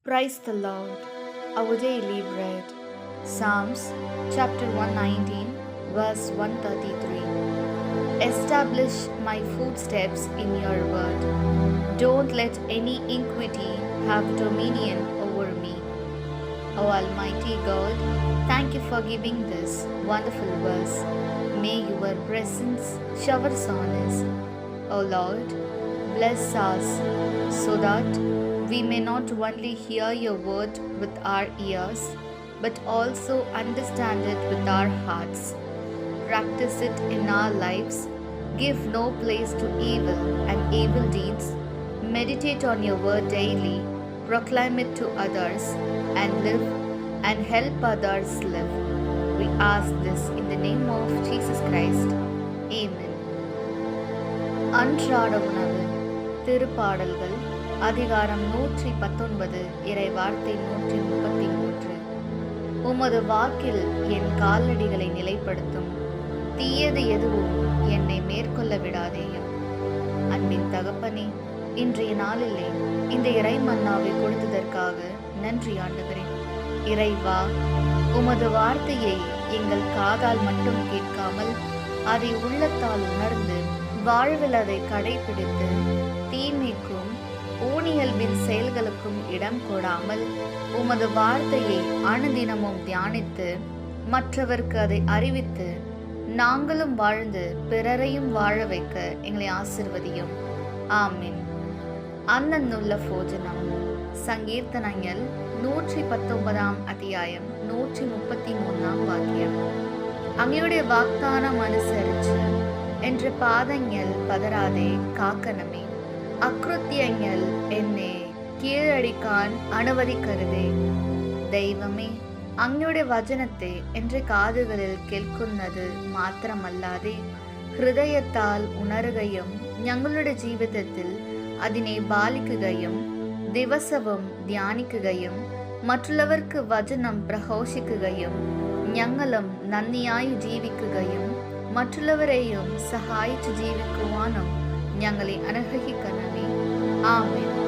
Praise the Lord. Our daily bread. Psalms chapter 119, verse 133. Establish my footsteps in your word. Don't let any iniquity have dominion over me. O Almighty God, thank you for giving this wonderful verse. May your presence showers on us. O Lord, bless us so that we may not only hear your word with our ears, but also understand it with our hearts. Practice it in our lives. Give no place to evil and evil deeds. Meditate on your word daily. Proclaim it to others and live and help others live. We ask this in the name of Jesus Christ. Amen. அன்றாட உணவு. திருப்பாடல்கள் அதிகாரம் 119 இறை வார்த்தை 133. உமது வாக்கில் என் காலடிகளை நிலைப்படுத்தும். தீயது எதுவும் என்னை மேற்கொள்ள விடாதேயும். அன்பின் தகப்பனே, இன்றைய நாளிலே இந்த இறை மன்னாவை கொடுத்ததற்காக நன்றி ஆண்டவரே. இறைவா, உமது வார்த்தையை எங்கள் காதால் மட்டும் கேட்காமல் அதை உள்ளத்தால் உணர்ந்து வாழ்வில் அதை கடைபிடித்து தீமைக்கும் ஊனியல்பின் செயல்களுக்கும் இடம் கொடாமல் உமது வார்த்தையை அனுதினமும் தியானித்து மற்றவர்க்கு அதை அறிவித்து நாங்களும் வாழ்ந்து பிறரையும் வாழ வைக்க எங்களை ஆசிர்வதியும். ஆமீன். അന്നുള്ള ഭോജനം. സങ്കീർത്തനങ്ങൾ 119 അധ്യായം 133 വാക്യം. അങ്ങയുടെ വാഗ്ദാനം അനുസരിച്ച് എൻ്റെ പാദങ്ങൾ പതരാതെ കാക്കണമേ. അകൃത്യങ്ങൾ എന്നെ കീഴടക്കാൻ അനുവദിക്കരുതേ. ദൈവമേ, അങ്ങയുടെ വചനത്തെ എൻ്റെ കാതുകളിൽ കേൾക്കുന്നത് മാത്രമല്ലാതെ ഹൃദയത്താൽ ഉണരുകയും ഞങ്ങളുടെ ജീവിതത്തിൽ അതിനെ പാലിക്കുകയും ദിവസവും ധ്യാനിക്കുകയും മറ്റുള്ളവർക്ക് വചനം പ്രഘോഷിക്കുകയും ഞങ്ങളും നന്ദിയായി ജീവിക്കുകയും മറ്റുള്ളവരെയും സഹായിച്ചു ജീവിക്കുവാനും ഞങ്ങളെ അനുഗ്രഹിക്കണമേ. ആമേൻ.